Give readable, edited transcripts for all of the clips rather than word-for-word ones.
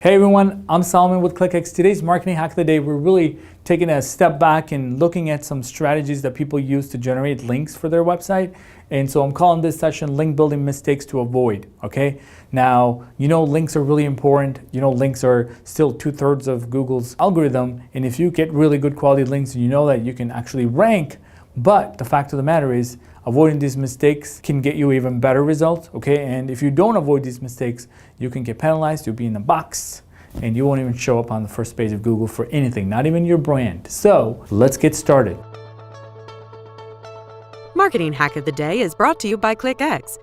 Hey everyone, I'm Solomon with ClickX. Today's marketing hack of the day, we're really taking a step back and looking at some strategies that people use to generate links for their website. And so I'm calling this session link building mistakes to avoid, okay? Now, links are really important. Links are still 2/3 of Google's algorithm. And if you get really good quality links, you know that you can actually rank. But the fact of the matter is, avoiding these mistakes can get you even better results, okay? And if you don't avoid these mistakes, you can get penalized, you'll be in a box, and you won't even show up on the first page of Google for anything, not even your brand. So let's get started. Marketing Hack of the Day is brought to you by ClickX.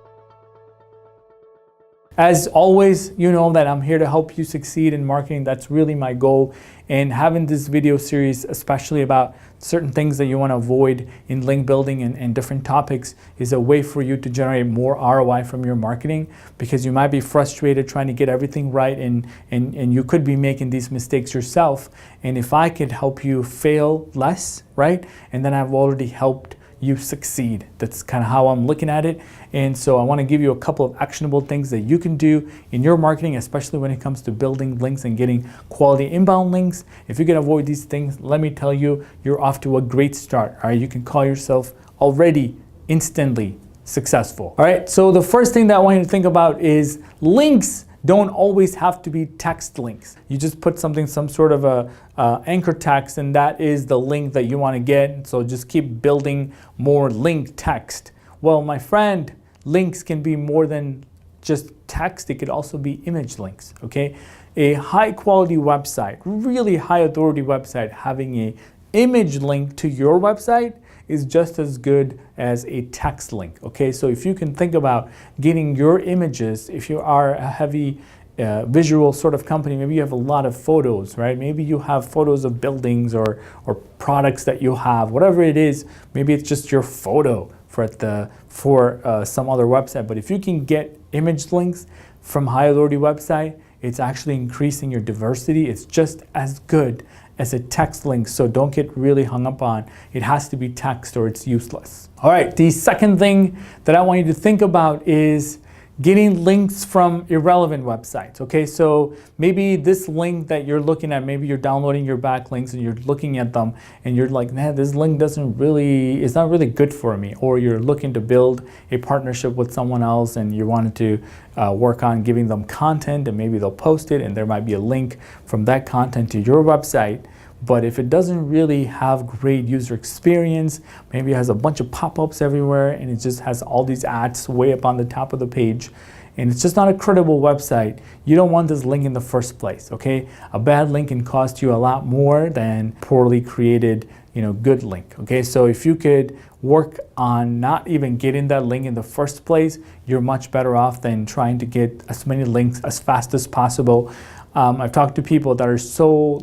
As always, you know that I'm here to help you succeed in marketing. That's really my goal. And having this video series, especially about certain things that you want to avoid in link building and different topics, is a way for you to generate more ROI from your marketing, because you might be frustrated trying to get everything right and you could be making these mistakes yourself. And if I could help you fail less, right? And then I've already helped you succeed. That's kind of how I'm looking at it. And so I want to give you a couple of actionable things that you can do in your marketing, especially when it comes to building links and getting quality inbound links. If you can avoid these things, let me tell you, you're off to a great start. All right, you can call yourself already instantly successful. All right, so the first thing that I want you to think about is links don't always have to be text links. You just put some sort of a anchor text, and that is the link that you want to get. So just keep building more link text. Well, my friend, links can be more than just text. It could also be image links, okay? A high quality website, really high authority website, having a image link to your website is just as good as a text link, okay? So if you can think about getting your images, if you are a heavy visual sort of company, maybe you have a lot of photos, right? Maybe you have photos of buildings or products that you have, whatever it is. Maybe it's just your photo for some other website. But if you can get image links from high authority website, it's actually increasing your diversity. It's just as good as a text link, so don't get really hung up on it has to be text or it's useless. All right, the second thing that I want you to think about is getting links from irrelevant websites, okay? So maybe this link that you're looking at, maybe you're downloading your backlinks and you're looking at them and you're like, man, this link it's not really good for me. Or you're looking to build a partnership with someone else and you wanted to work on giving them content, and maybe they'll post it and there might be a link from that content to your website. But if it doesn't really have great user experience, maybe it has a bunch of pop-ups everywhere and it just has all these ads way up on the top of the page, and it's just not a credible website, you don't want this link in the first place, okay? A bad link can cost you a lot more than poorly created, good link, okay? So if you could work on not even getting that link in the first place, you're much better off than trying to get as many links as fast as possible. I've talked to people that are so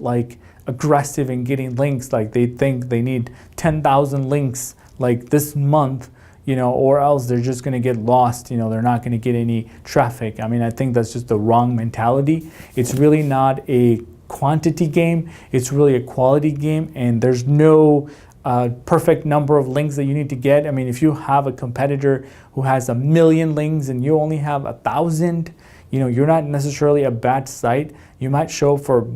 aggressive in getting links, like they think they need 10,000 links like this month, or else they're just going to get lost, they're not going to get any traffic. I mean, I think that's just the wrong mentality. It's really not a quantity game, it's really a quality game, and there's no perfect number of links that you need to get. I mean, if you have a competitor who has 1 million links and you only have 1,000, you're not necessarily a bad site. You might show up for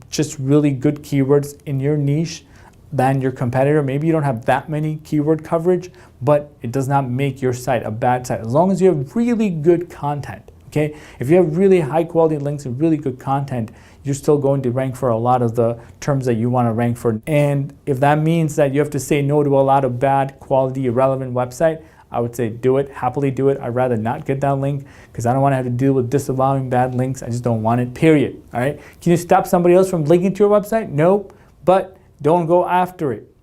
just really good keywords in your niche than your competitor. Maybe you don't have that many keyword coverage, but it does not make your site a bad site, as long as you have really good content, okay? If you have really high quality links and really good content, you're still going to rank for a lot of the terms that you want to rank for. And if that means that you have to say no to a lot of bad quality, irrelevant website, I would say do it, happily do it. I'd rather not get that link because I don't want to have to deal with disavowing bad links. I just don't want it, period. All right? Can you stop somebody else from linking to your website? No, but don't go after it.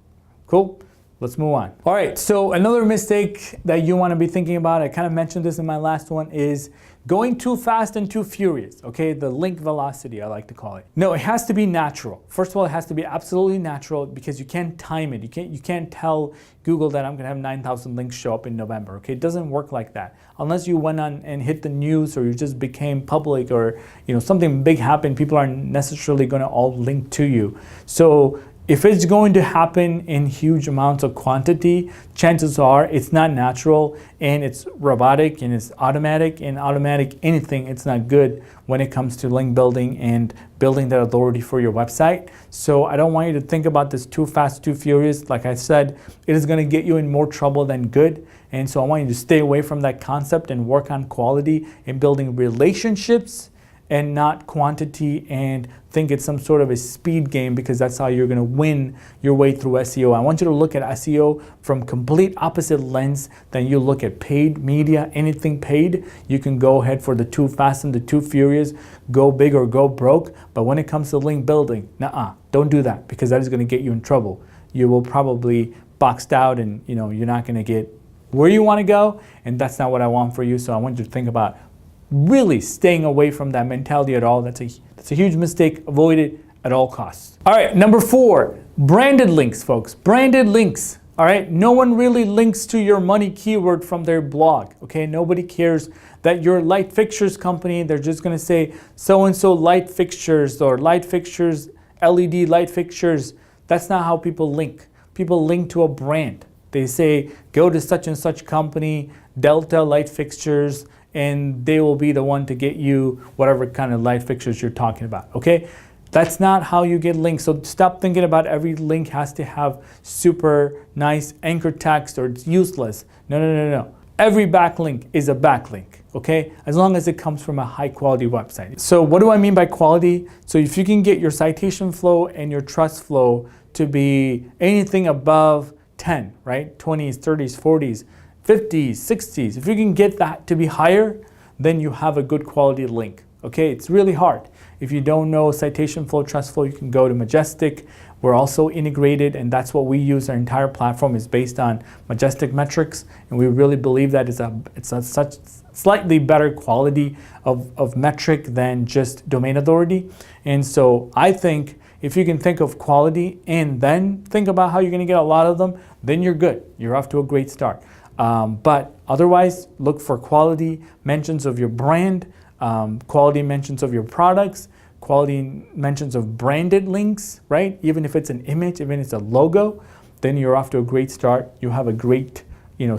Cool? Let's move on. All right, so another mistake that you want to be thinking about, I kind of mentioned this in my last one, is going too fast and too furious, okay? The link velocity, I like to call it. No, it has to be natural. First of all, it has to be absolutely natural, because you can't time it. You can't tell Google that I'm gonna have 9,000 links show up in November, okay? It doesn't work like that. Unless you went on and hit the news, or you just became public, or something big happened, people aren't necessarily gonna all link to you. So If it's going to happen in huge amounts of quantity, chances are it's not natural and it's robotic and it's automatic, and automatic anything, it's not good when it comes to link building and building that authority for your website. So I don't want you to think about this too fast, too furious. Like I said, it is going to get you in more trouble than good. And so I want you to stay away from that concept and work on quality and building relationships and not quantity, and think it's some sort of a speed game, because that's how you're going to win your way through SEO. I want you to look at SEO from complete opposite lens than you look at paid media. Anything paid, you can go ahead for the too fast and the too furious, go big or go broke. But when it comes to link building, don't do that, because that is going to get you in trouble. You will probably boxed out, and you're not going to get where you want to go, and that's not what I want for you. So I want you to think about really staying away from that mentality at all. That's a huge mistake. Avoid it at all costs. All right, number 4, branded links, folks. Branded links. All right, no one really links to your money keyword from their blog. Okay, nobody cares that you're a light fixtures company. They're just going to say so-and-so light fixtures, or light fixtures, LED light fixtures. That's not how people link. People link to a brand. They say, go to such and such company, Delta Light Fixtures, and they will be the one to get you whatever kind of light fixtures you're talking about, okay? That's not how you get links. So stop thinking about every link has to have super nice anchor text or it's useless. No. Every backlink is a backlink, okay? As long as it comes from a high quality website. So what do I mean by quality? So if you can get your citation flow and your trust flow to be anything above 10, right? 20s, 30s, 40s, 50s, 60s. If you can get that to be higher, then you have a good quality link. Okay, it's really hard. If you don't know citation flow, trust flow, you can go to Majestic. We're also integrated, and that's what we use. Our entire platform is based on Majestic metrics, and we really believe that it's a such slightly better quality of metric than just domain authority. And so I think if you can think of quality and then think about how you're going to get a lot of them, then you're good. You're off to a great start. But otherwise, look for quality mentions of your brand, quality mentions of your products, quality mentions of branded links, right? Even if it's an image, even if it's a logo, then you're off to a great start. You have a great,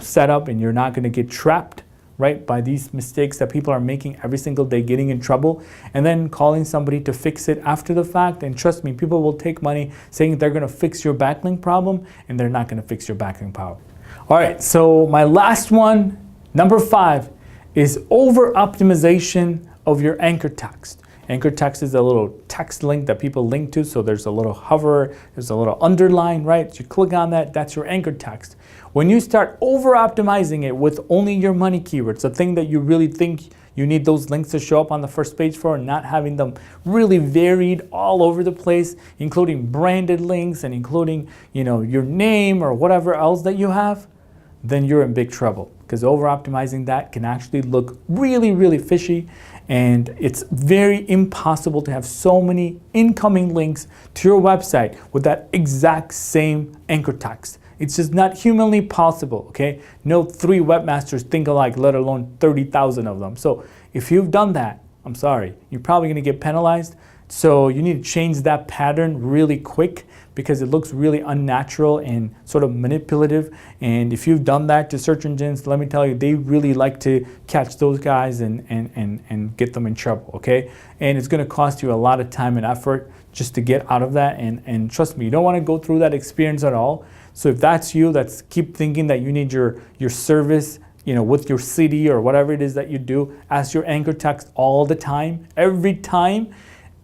setup, and you're not going to get trapped, right, by these mistakes that people are making every single day, getting in trouble, and then calling somebody to fix it after the fact. And trust me, people will take money saying they're going to fix your backlink problem, and they're not going to fix your backlink problem. All right, so my last one, number 5, is over optimization of your anchor text. Anchor text is a little text link that people link to. So there's a little hover, there's a little underline, right? So you click on that, that's your anchor text. When you start over optimizing it with only your money keywords, the thing that you really think you need those links to show up on the first page for, and not having them really varied all over the place, including branded links and including, your name or whatever else that you have, then you're in big trouble, because over optimizing that can actually look really, really fishy. And it's very impossible to have so many incoming links to your website with that exact same anchor text. It's just not humanly possible, okay? No 3 webmasters think alike, let alone 30,000 of them. So if you've done that, I'm sorry, you're probably gonna get penalized. So you need to change that pattern really quick, because it looks really unnatural and sort of manipulative. And if you've done that to search engines, let me tell you, they really like to catch those guys and get them in trouble, okay? And it's gonna cost you a lot of time and effort just to get out of that. And trust me, you don't wanna go through that experience at all. So if that's you, that's keep thinking that you need your service, with your city or whatever it is that you do as your anchor text all the time, every time,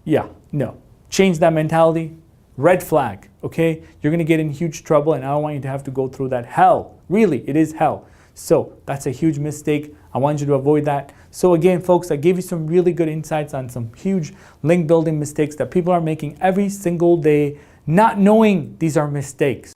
no. Change that mentality. Red flag, okay? You're gonna get in huge trouble, and I don't want you to have to go through that hell. Really, it is hell. So that's a huge mistake. I want you to avoid that. So again, folks, I gave you some really good insights on some huge link building mistakes that people are making every single day, not knowing these are mistakes.